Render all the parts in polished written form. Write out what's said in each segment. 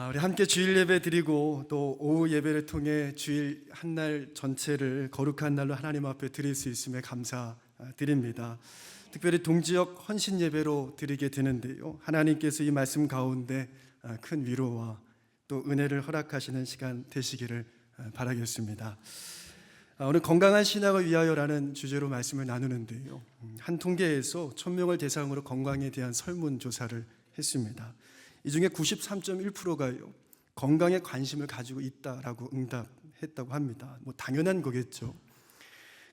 우리 함께 주일 예배 드리고 또 오후 예배를 통해 주일 한 날 전체를 거룩한 날로 하나님 앞에 드릴 수 있음에 감사드립니다. 특별히 동지역 헌신 예배로 드리게 되는데요, 하나님께서 이 말씀 가운데 큰 위로와 또 은혜를 허락하시는 시간 되시기를 바라겠습니다. 오늘 건강한 신앙을 위하여라는 주제로 말씀을 나누는데요, 한 통계에서 1000명을 대상으로 건강에 대한 설문조사를 했습니다. 이 중에 93.1%가요 건강에 관심을 가지고 있다라고 응답했다고 합니다. 당연한 거겠죠.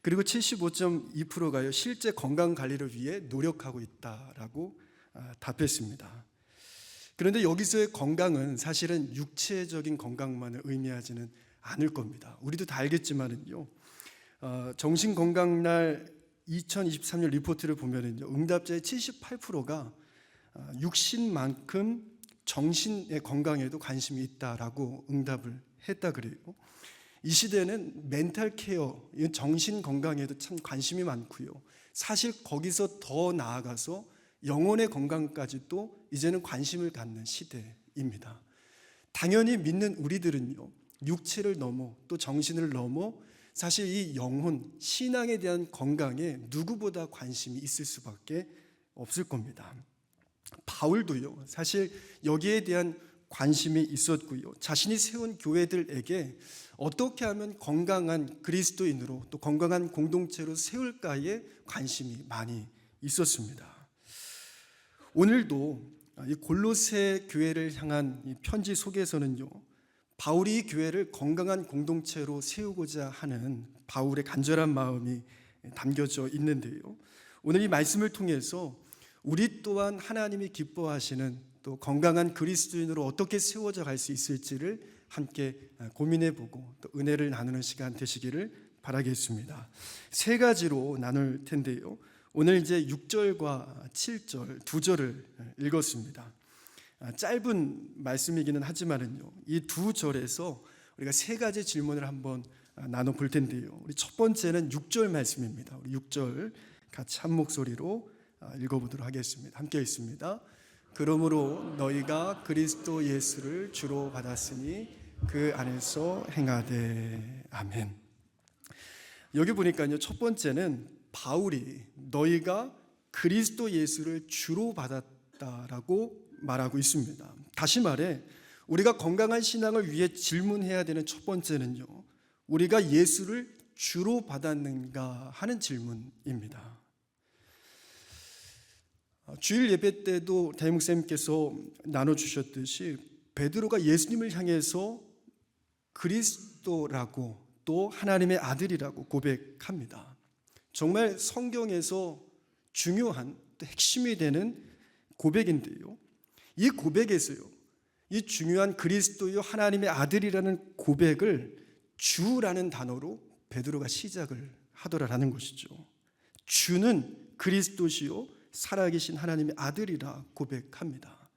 그리고 75.2%가요 실제 건강 관리를 위해 노력하고 있다라고 답했습니다. 그런데 여기서의 건강은 사실은 육체적인 건강만을 의미하지는 않을 겁니다. 우리도 다 알겠지만은요, 정신건강날 2023년 리포트를 보면은요, 응답자의 78%가 육신만큼 정신의 건강에도 관심이 있다라고 응답을 했다 그래요. 이 시대는 멘탈 케어, 정신 건강에도 참 관심이 많고요. 사실 거기서 더 나아가서 영혼의 건강까지도 이제는 관심을 갖는 시대입니다. 당연히 믿는 우리들은요, 육체를 넘어 또 정신을 넘어 사실 이 영혼, 신앙에 대한 건강에 누구보다 관심이 있을 수밖에 없을 겁니다. 바울도요, 사실 여기에 대한 관심이 있었고요, 자신이 세운 교회들에게 어떻게 하면 건강한 그리스도인으로 또 건강한 공동체로 세울까에 관심이 많이 있었습니다. 오늘도 이 골로새 교회를 향한 이 편지 속에서는요, 바울이 이 교회를 건강한 공동체로 세우고자 하는 바울의 간절한 마음이 담겨져 있는데요, 오늘 이 말씀을 통해서 우리 또한 하나님이 기뻐하시는 또 건강한 그리스도인으로 어떻게 세워져 갈 수 있을지를 함께 고민해보고 또 은혜를 나누는 시간 되시기를 바라겠습니다. 세 가지로 나눌 텐데요, 오늘 이제 6절과 7절 두 절을 읽었습니다. 짧은 말씀이기는 하지만은요, 이 두 절에서 우리가 세 가지 질문을 한번 나눠볼 텐데요, 우리 첫 번째는 6절 말씀입니다. 우리 6절 같이 한 목소리로 읽어보도록 하겠습니다. 함께 읽습니다. 그러므로 너희가 그리스도 예수를 주로 받았으니 그 안에서 행하되. 아멘. 여기 보니까요, 첫 번째는 바울이 너희가 그리스도 예수를 주로 받았다라고 말하고 있습니다. 다시 말해 우리가 건강한 신앙을 위해 질문해야 되는 첫 번째는요, 우리가 예수를 주로 받았는가 하는 질문입니다. 주일 예배 때도 대목사님께서 나눠주셨듯이 베드로가 예수님을 향해서 그리스도라고 또 하나님의 아들이라고 고백합니다. 정말 성경에서 중요한 또 핵심이 되는 고백인데요, 이 고백에서요, 이 중요한 그리스도요 하나님의 아들이라는 고백을 주라는 단어로 베드로가 시작을 하더라라는 것이죠. 주는 그리스도시요 살아계신 하나님의 아들이라 고백합니다.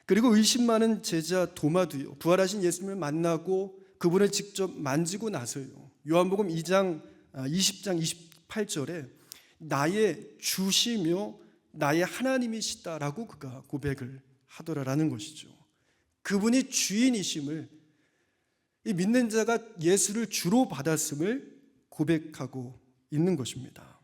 그리고 의심 많은 제자 도마도요, 부활하신 예수님을 만나고 그분을 직접 만지고 나서요, 요한복음 2장 20장 28절에 나의 주시며 나의 하나님이시다라고 그가 고백을 하더라라는 것이죠. 그분이 주인이심을, 이 믿는 자가 예수를 주로 받았음을 고백하고 있는 것입니다.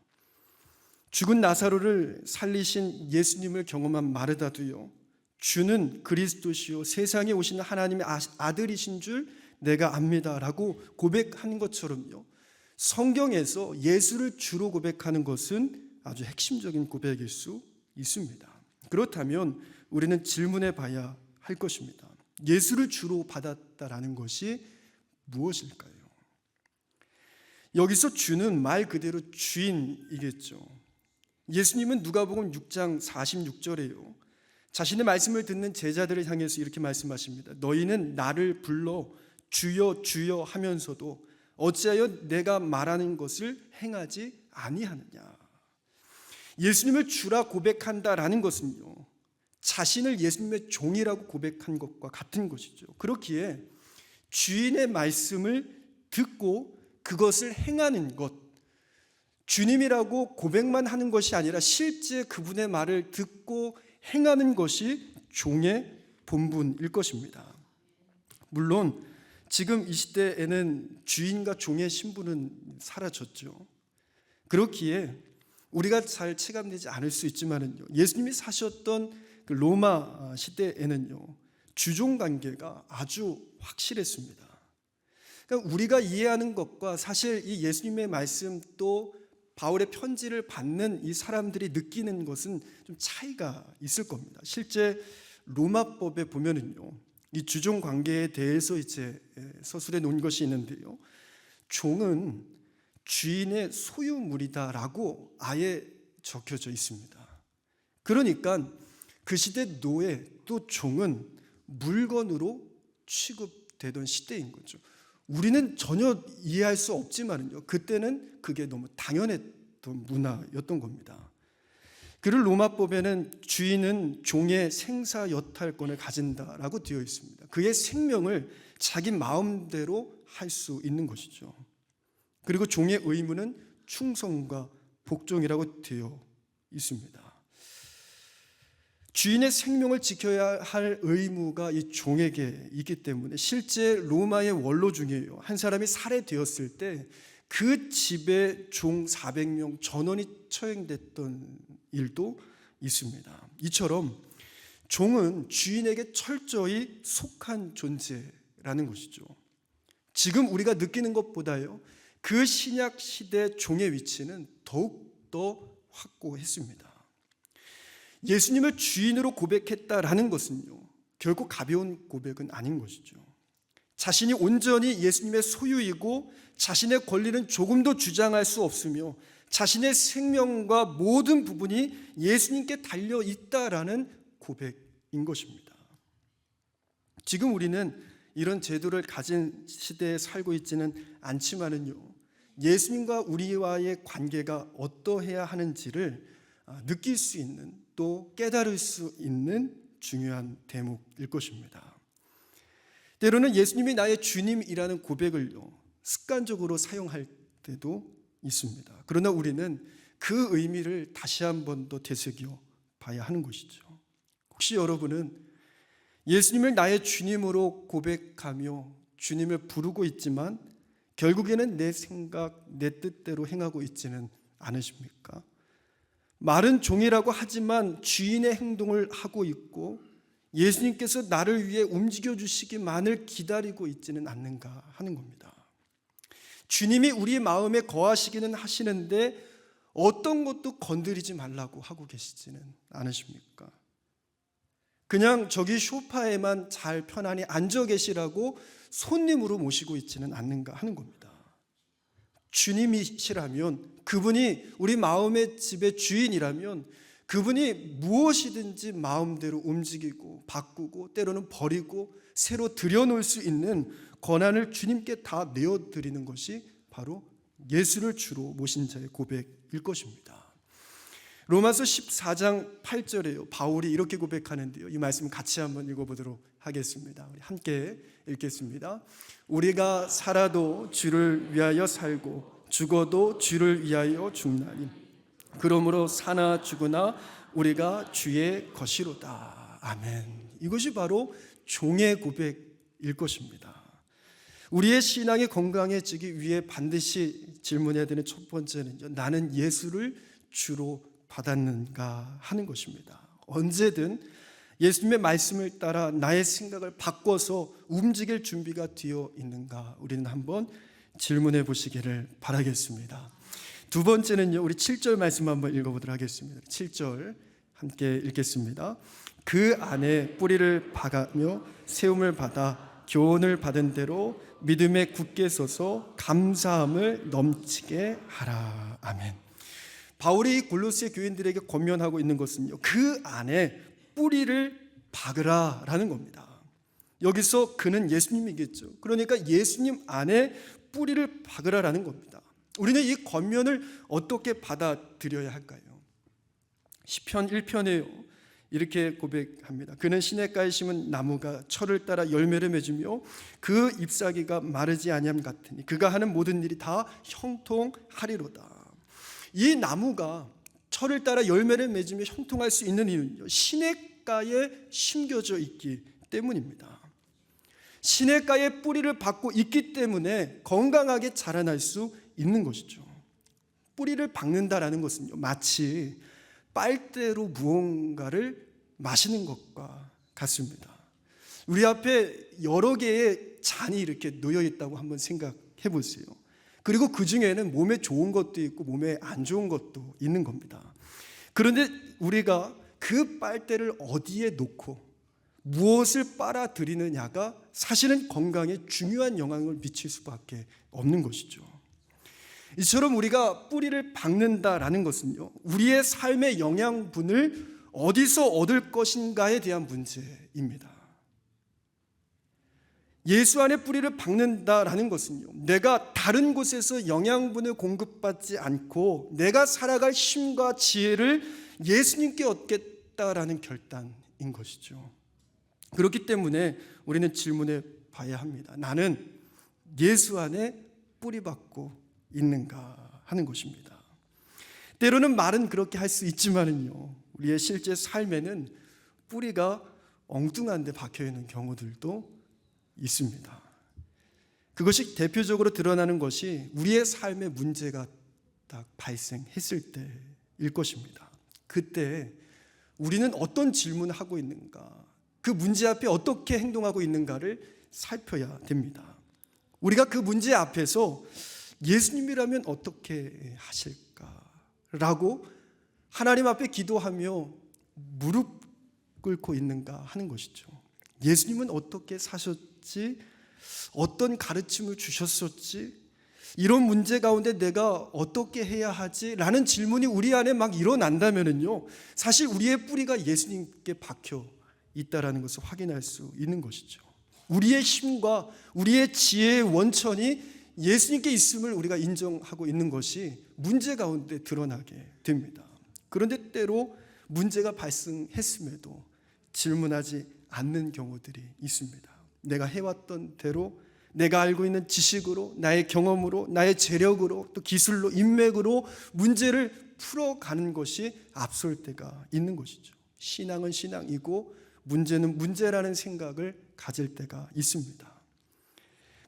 죽은 나사로를 살리신 예수님을 경험한 마르다도요, 주는 그리스도시요 세상에 오시는 하나님의 아들이신 줄 내가 압니다라고 고백하는 것처럼요, 성경에서 예수를 주로 고백하는 것은 아주 핵심적인 고백일 수 있습니다. 그렇다면 우리는 질문해 봐야 할 것입니다. 예수를 주로 받았다라는 것이 무엇일까요? 여기서 주는 말 그대로 주인이겠죠. 예수님은 누가복음 6장 46절에요, 자신의 말씀을 듣는 제자들을 향해서 이렇게 말씀하십니다. 너희는 나를 불러 주여 주여 하면서도 어찌하여 내가 말하는 것을 행하지 아니하느냐. 예수님을 주라 고백한다라는 것은요, 자신을 예수님의 종이라고 고백한 것과 같은 것이죠. 그렇기에 주인의 말씀을 듣고 그것을 행하는 것, 주님이라고 고백만 하는 것이 아니라 실제 그분의 말을 듣고 행하는 것이 종의 본분일 것입니다. 물론 지금 이 시대에는 주인과 종의 신분은 사라졌죠. 그렇기에 우리가 잘 체감되지 않을 수 있지만은요, 예수님이 사셨던 그 로마 시대에는요, 주종 관계가 아주 확실했습니다. 그러니까 우리가 이해하는 것과 사실 이 예수님의 말씀 또 바울의 편지를 받는 이 사람들이 느끼는 것은 좀 차이가 있을 겁니다. 실제 로마법에 보면은요, 이 주종 관계에 대해서 이제 서술해 놓은 것이 있는데요, 종은 주인의 소유물이다라고 아예 적혀져 있습니다. 그러니까 그 시대 노예 또 종은 물건으로 취급되던 시대인 거죠. 우리는 전혀 이해할 수 없지만요, 그때는 그게 너무 당연했던 문화였던 겁니다. 그를 로마법에는 주인은 종의 생사 여탈권을 가진다라고 되어 있습니다. 그의 생명을 자기 마음대로 할 수 있는 것이죠. 그리고 종의 의무는 충성과 복종이라고 되어 있습니다. 주인의 생명을 지켜야 할 의무가 이 종에게 있기 때문에 실제 로마의 원로 중에요, 한 사람이 살해되었을 때 그 집에 종 400명 전원이 처형됐던 일도 있습니다. 이처럼 종은 주인에게 철저히 속한 존재라는 것이죠. 지금 우리가 느끼는 것보다요, 그 신약 시대 종의 위치는 더욱더 확고했습니다. 예수님을 주인으로 고백했다라는 것은요, 결코 가벼운 고백은 아닌 것이죠. 자신이 온전히 예수님의 소유이고 자신의 권리는 조금도 주장할 수 없으며 자신의 생명과 모든 부분이 예수님께 달려 있다라는 고백인 것입니다. 지금 우리는 이런 제도를 가진 시대에 살고 있지는 않지만은요, 예수님과 우리와의 관계가 어떠해야 하는지를 느낄 수 있는, 또 깨달을 수 있는 중요한 대목일 것입니다. 때로는 예수님이 나의 주님이라는 고백을요, 습관적으로 사용할 때도 있습니다. 그러나 우리는 그 의미를 다시 한 번 더 되새겨 봐야 하는 것이죠. 혹시 여러분은 예수님을 나의 주님으로 고백하며 주님을 부르고 있지만 결국에는 내 생각, 내 뜻대로 행하고 있지는 않으십니까? 말은 종이라고 하지만 주인의 행동을 하고 있고 예수님께서 나를 위해 움직여 주시기만을 기다리고 있지는 않는가 하는 겁니다. 주님이 우리 마음에 거하시기는 하시는데 어떤 것도 건드리지 말라고 하고 계시지는 않으십니까? 그냥 저기 소파에만 잘 편안히 앉아 계시라고 손님으로 모시고 있지는 않는가 하는 겁니다. 주님이시라면, 그분이 우리 마음의 집의 주인이라면 그분이 무엇이든지 마음대로 움직이고 바꾸고 때로는 버리고 새로 들여놓을 수 있는 권한을 주님께 다 내어드리는 것이 바로 예수를 주로 모신 자의 고백일 것입니다. 로마서 14장 8절에요, 바울이 이렇게 고백하는데요, 이 말씀 같이 한번 읽어보도록 하겠습니다. 우리 함께 읽겠습니다. 우리가 살아도 주를 위하여 살고 죽어도 주를 위하여 죽나니 그러므로 사나 죽으나 우리가 주의 것이로다. 아멘. 이것이 바로 종의 고백일 것입니다. 우리의 신앙이 건강해지기 위해 반드시 질문해야 되는 첫 번째는요, 나는 예수를 주로 받았는가 하는 것입니다. 언제든 예수님의 말씀을 따라 나의 생각을 바꿔서 움직일 준비가 되어 있는가, 우리는 한번 질문해 보시기를 바라겠습니다. 두 번째는요, 우리 7절 말씀 한번 읽어보도록 하겠습니다. 7절 함께 읽겠습니다. 그 안에 뿌리를 박아며 세움을 받아 교훈을 받은 대로 믿음에 굳게 서서 감사함을 넘치게 하라. 아멘. 바울이 골로새 교인들에게 권면하고 있는 것은요, 그 안에 뿌리를 박으라 라는 겁니다. 여기서 그는 예수님이겠죠. 그러니까 예수님 안에 뿌리를 박으라 라는 겁니다. 우리는 이 권면을 어떻게 받아들여야 할까요? 시편 1편에요, 이렇게 고백합니다. 그는 시냇가에 심은 나무가 철을 따라 열매를 맺으며 그 잎사귀가 마르지 아니함 같으니 그가 하는 모든 일이 다 형통하리로다. 이 나무가 철을 따라 열매를 맺으며 형통할 수 있는 이유는요, 시냇가에 심겨져 있기 때문입니다. 시냇가에 뿌리를 박고 있기 때문에 건강하게 자라날 수 있는 것이죠. 뿌리를 박는다라는 것은요, 마치 빨대로 무언가를 마시는 것과 같습니다. 우리 앞에 여러 개의 잔이 이렇게 놓여 있다고 한번 생각해 보세요. 그리고 그 중에는 몸에 좋은 것도 있고 몸에 안 좋은 것도 있는 겁니다. 그런데 우리가 그 빨대를 어디에 놓고 무엇을 빨아들이느냐가 사실은 건강에 중요한 영향을 미칠 수밖에 없는 것이죠. 이처럼 우리가 뿌리를 박는다라는 것은요, 우리의 삶의 영양분을 어디서 얻을 것인가에 대한 문제입니다. 예수 안에 뿌리를 박는다라는 것은요, 내가 다른 곳에서 영양분을 공급받지 않고 내가 살아갈 힘과 지혜를 예수님께 얻겠다라는 결단인 것이죠. 그렇기 때문에 우리는 질문해 봐야 합니다. 나는 예수 안에 뿌리 박고 있는가 하는 것입니다. 때로는 말은 그렇게 할 수 있지만은요, 우리의 실제 삶에는 뿌리가 엉뚱한 데 박혀 있는 경우들도 있습니다. 그것이 대표적으로 드러나는 것이 우리의 삶에 문제가 딱 발생했을 때일 것입니다. 그때 우리는 어떤 질문을 하고 있는가, 그 문제 앞에 어떻게 행동하고 있는가를 살펴야 됩니다. 우리가 그 문제 앞에서 예수님이라면 어떻게 하실까라고 하나님 앞에 기도하며 무릎 꿇고 있는가 하는 것이죠. 예수님은 어떻게 사셨지? 어떤 가르침을 주셨었지? 이런 문제 가운데 내가 어떻게 해야 하지? 라는 질문이 우리 안에 막 일어난다면요, 사실 우리의 뿌리가 예수님께 박혀 있다라는 것을 확인할 수 있는 것이죠. 우리의 힘과 우리의 지혜의 원천이 예수님께 있음을 우리가 인정하고 있는 것이 문제 가운데 드러나게 됩니다. 그런데 때로 문제가 발생했음에도 질문하지 않는 경우들이 있습니다. 내가 해왔던 대로, 내가 알고 있는 지식으로, 나의 경험으로, 나의 재력으로, 또 기술로, 인맥으로 문제를 풀어가는 것이 앞설 때가 있는 것이죠. 신앙은 신앙이고 문제는 문제라는 생각을 가질 때가 있습니다.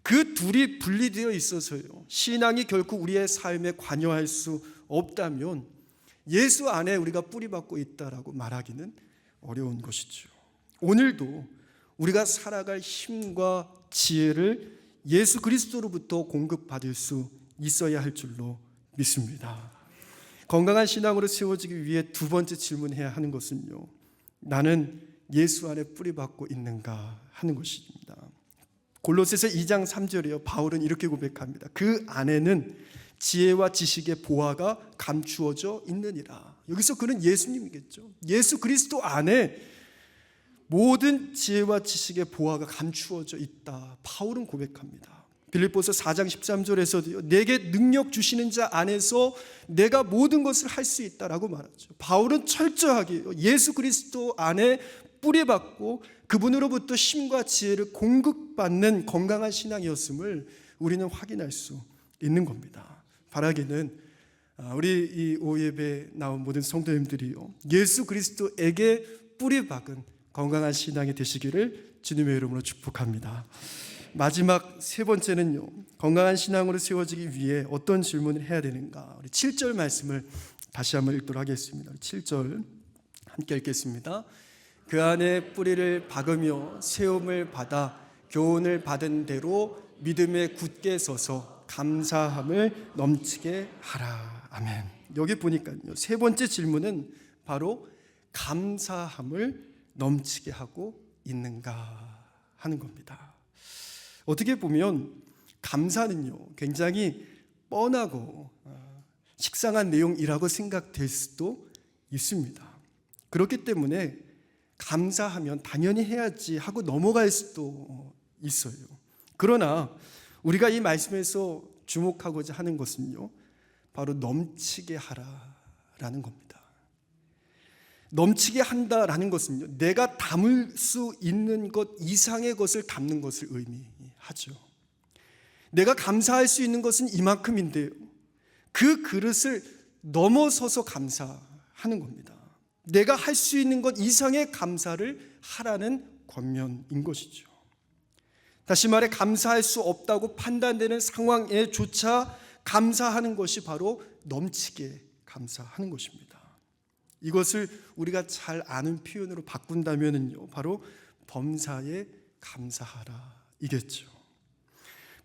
그 둘이 분리되어 있어서요, 신앙이 결코 우리의 삶에 관여할 수 없다면 예수 안에 우리가 뿌리박고 있다라고 말하기는 어려운 것이죠. 오늘도 우리가 살아갈 힘과 지혜를 예수 그리스도로부터 공급받을 수 있어야 할 줄로 믿습니다. 건강한 신앙으로 세워지기 위해 두 번째 질문해야 하는 것은요, 나는 예수 안에 뿌리박고 있는가 하는 것입니다. 골로새서 2장 3절에요, 바울은 이렇게 고백합니다. 그 안에는 지혜와 지식의 보화가 감추어져 있느니라. 여기서 그는 예수님이겠죠. 예수 그리스도 안에 모든 지혜와 지식의 보화가 감추어져 있다, 바울은 고백합니다. 빌립보서 4장 13절에서도요, 내게 능력 주시는 자 안에서 내가 모든 것을 할 수 있다라고 말하죠. 바울은 철저하게 예수 그리스도 안에 뿌리박고 그분으로부터 힘과 지혜를 공급받는 건강한 신앙이었음을 우리는 확인할 수 있는 겁니다. 바라기는 우리 이 오예배에 나온 모든 성도님들이요, 예수 그리스도에게 뿌리박은 건강한 신앙이 되시기를 주님의 이름으로 축복합니다. 마지막 세 번째는요, 건강한 신앙으로 세워지기 위해 어떤 질문을 해야 되는가. 우리 7절 말씀을 다시 한번 읽도록 하겠습니다. 7절 함께 읽겠습니다. 그 안에 뿌리를 박으며 세움을 받아 교훈을 받은 대로 믿음에 굳게 서서 감사함을 넘치게 하라. 아멘. 여기 보니까요, 세 번째 질문은 바로 감사함을 넘치게 하고 있는가 하는 겁니다. 어떻게 보면 감사는요, 굉장히 뻔하고 식상한 내용이라고 생각될 수도 있습니다. 그렇기 때문에 감사하면 당연히 해야지 하고 넘어갈 수도 있어요. 그러나 우리가 이 말씀에서 주목하고자 하는 것은요, 바로 넘치게 하라라는 겁니다. 넘치게 한다라는 것은요, 내가 담을 수 있는 것 이상의 것을 담는 것을 의미하죠. 내가 감사할 수 있는 것은 이만큼인데요, 그 그릇을 넘어서서 감사하는 겁니다. 내가 할 수 있는 것 이상의 감사를 하라는 권면인 것이죠. 다시 말해 감사할 수 없다고 판단되는 상황에조차 감사하는 것이 바로 넘치게 감사하는 것입니다. 이것을 우리가 잘 아는 표현으로 바꾼다면요, 바로 범사에 감사하라 이겠죠.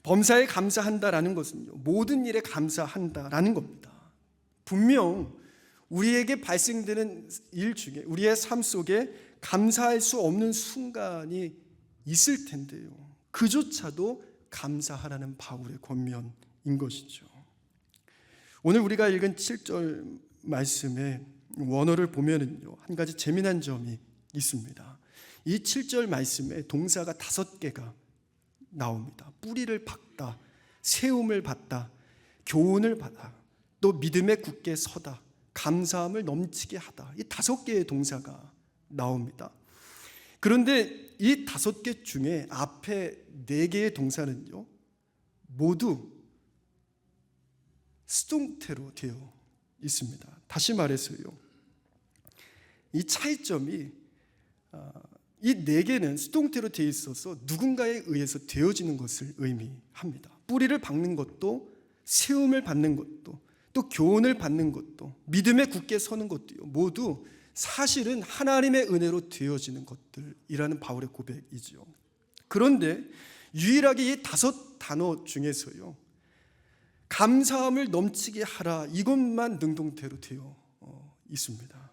범사에 감사한다라는 것은요, 모든 일에 감사한다라는 겁니다. 분명 우리에게 발생되는 일 중에 우리의 삶 속에 감사할 수 없는 순간이 있을 텐데요, 그조차도 감사하라는 바울의 권면인 것이죠. 오늘 우리가 읽은 7절 말씀의 원어를 보면은요, 한 가지 재미난 점이 있습니다. 이 7절 말씀에 동사가 5개가 나옵니다. 뿌리를 박다, 세움을 받다, 교훈을 받아, 또 믿음에 굳게 서다, 감사함을 넘치게 하다. 이 5개의 동사가 나옵니다. 그런데 이 5개 중에 앞에 4개의 동사는요, 모두 수동태로 되어 있습니다. 다시 말해서요, 이 차이점이 이 4개는 수동태로 되어 있어서 누군가에 의해서 되어지는 것을 의미합니다. 뿌리를 박는 것도, 세움을 받는 것도, 또 교훈을 받는 것도, 믿음에 굳게 서는 것도요, 모두 사실은 하나님의 은혜로 되어지는 것들이라는 바울의 고백이죠. 그런데 유일하게 이 5단어 중에서요, 감사함을 넘치게 하라, 이것만 능동태로 되어 있습니다.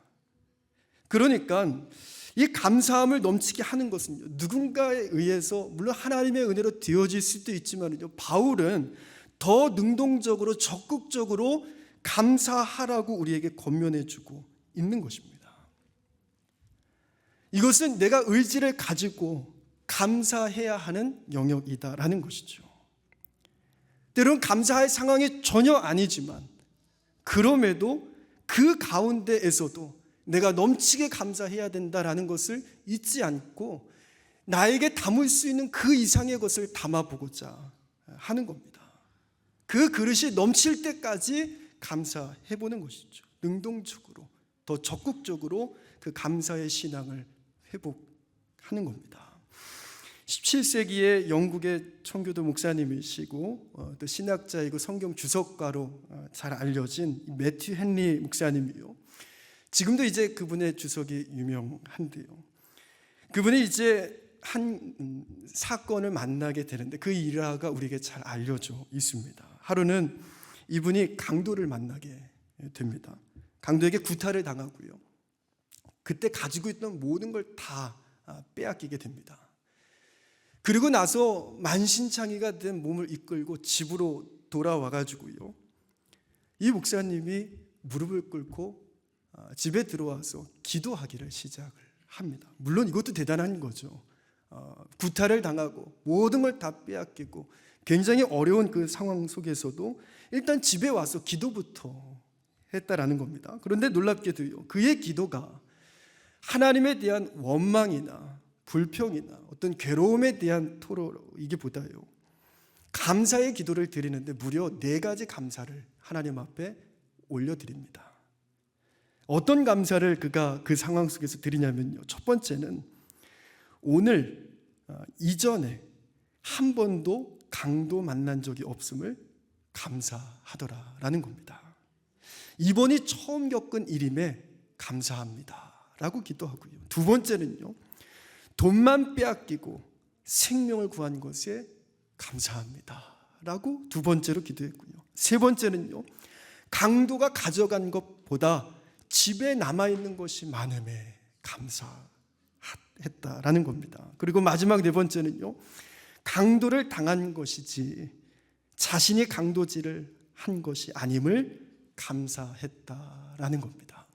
그러니까 이 감사함을 넘치게 하는 것은요, 누군가에 의해서 물론 하나님의 은혜로 되어질 수도 있지만요, 바울은 더 능동적으로 적극적으로 감사하라고 우리에게 권면해주고 있는 것입니다. 이것은 내가 의지를 가지고 감사해야 하는 영역이다라는 것이죠. 때론 감사할 상황이 전혀 아니지만 그럼에도 그 가운데에서도 내가 넘치게 감사해야 된다라는 것을 잊지 않고 나에게 담을 수 있는 그 이상의 것을 담아보고자 하는 겁니다. 그 그릇이 넘칠 때까지 감사해보는 것이죠. 능동적으로, 더 적극적으로 그 감사의 신앙을 회복하는 겁니다. 17세기의 영국의 청교도 목사님이시고 또 신학자이고 성경 주석가로 잘 알려진 매튜 헨리 목사님이요, 지금도 이제 그분의 주석이 유명한데요, 그분이 이제 한 사건을 만나게 되는데 그 일화가 우리에게 잘 알려져 있습니다. 하루는 이분이 강도를 만나게 됩니다. 강도에게 구타를 당하고요, 그때 가지고 있던 모든 걸 다 빼앗기게 됩니다. 그리고 나서 만신창이가 된 몸을 이끌고 집으로 돌아와 가지고요, 이 목사님이 무릎을 꿇고 집에 들어와서 기도하기를 시작을 합니다. 물론 이것도 대단한 거죠. 구타를 당하고 모든 걸 다 빼앗기고 굉장히 어려운 그 상황 속에서도 일단 집에 와서 기도부터 했다라는 겁니다. 그런데 놀랍게도요, 그의 기도가 하나님에 대한 원망이나 불평이나 어떤 괴로움에 대한 토로이기보다요, 감사의 기도를 드리는데 무려 4가지 감사를 하나님 앞에 올려드립니다. 어떤 감사를 그가 그 상황 속에서 드리냐면요, 첫 번째는 오늘 이전에 한 번도 강도 만난 적이 없음을 감사하더라라는 겁니다. 이번이 처음 겪은 일임에 감사합니다 라고 기도하고요, 두 번째는요, 돈만 빼앗기고 생명을 구한 것에 감사합니다 라고 두 번째로 기도했고요, 세 번째는요, 강도가 가져간 것보다 집에 남아있는 것이 많음에 감사했다라는 겁니다. 그리고 마지막 네 번째는요, 강도를 당한 것이지 자신이 강도질을 한 것이 아님을 감사했다라는 겁니다.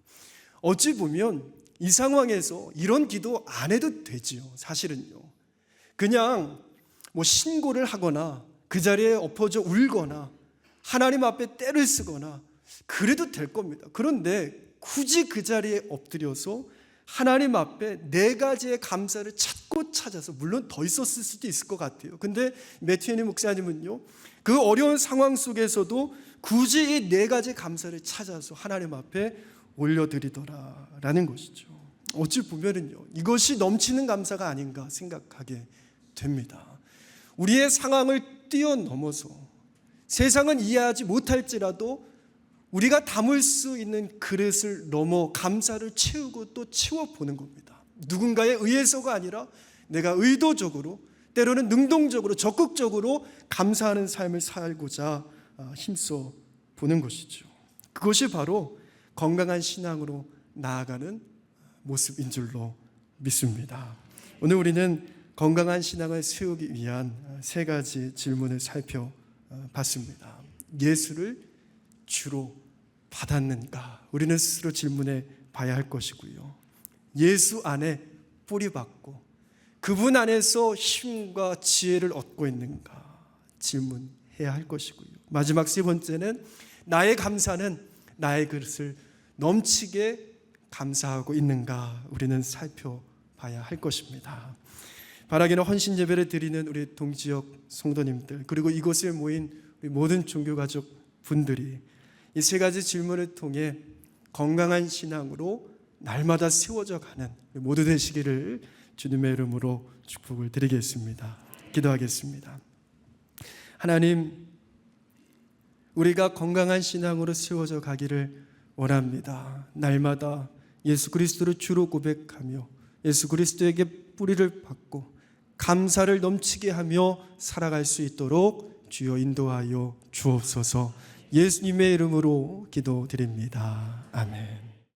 어찌 보면 이 상황에서 이런 기도 안 해도 되지요. 사실은요, 그냥 신고를 하거나 그 자리에 엎어져 울거나 하나님 앞에 떼를 쓰거나 그래도 될 겁니다. 그런데 굳이 그 자리에 엎드려서 하나님 앞에 4가지의 감사를 찾고 찾아서, 물론 더 있었을 수도 있을 것 같아요. 근데 매튜 헨리 목사님은요, 그 어려운 상황 속에서도 굳이 이 4가지 감사를 찾아서 하나님 앞에 올려드리더라라는 것이죠. 어찌 보면은요, 이것이 넘치는 감사가 아닌가 생각하게 됩니다. 우리의 상황을 뛰어넘어서 세상은 이해하지 못할지라도 우리가 담을 수 있는 그릇을 넘어 감사를 채우고 또 채워보는 겁니다. 누군가에 의해서가 아니라 내가 의도적으로, 때로는 능동적으로, 적극적으로 감사하는 삶을 살고자 힘써 보는 것이죠. 그것이 바로 건강한 신앙으로 나아가는 모습인 줄로 믿습니다. 오늘 우리는 건강한 신앙을 세우기 위한 세 가지 질문을 살펴봤습니다. 예수를 주로 받았는가? 우리는 스스로 질문해 봐야 할 것이고요. 예수 안에 뿌리박고 그분 안에서 힘과 지혜를 얻고 있는가? 질문해야 할 것이고요. 마지막 세 번째는 나의 감사는 나의 그릇을 넘치게 감사하고 있는가? 우리는 살펴봐야 할 것입니다. 바라기는 헌신 예배를 드리는 우리 동지역 성도님들, 그리고 이곳에 모인 우리 모든 종교가족 분들이 이 세 가지 질문을 통해 건강한 신앙으로 날마다 세워져 가는 모두 되시기를 주님의 이름으로 축복을 드리겠습니다. 기도하겠습니다. 하나님, 우리가 건강한 신앙으로 세워져 가기를 원합니다. 날마다 예수 그리스도를 주로 고백하며 예수 그리스도에게 뿌리를 받고 감사를 넘치게 하며 살아갈 수 있도록 주여 인도하여 주옵소서. 예수님의 이름으로 기도드립니다. 아멘.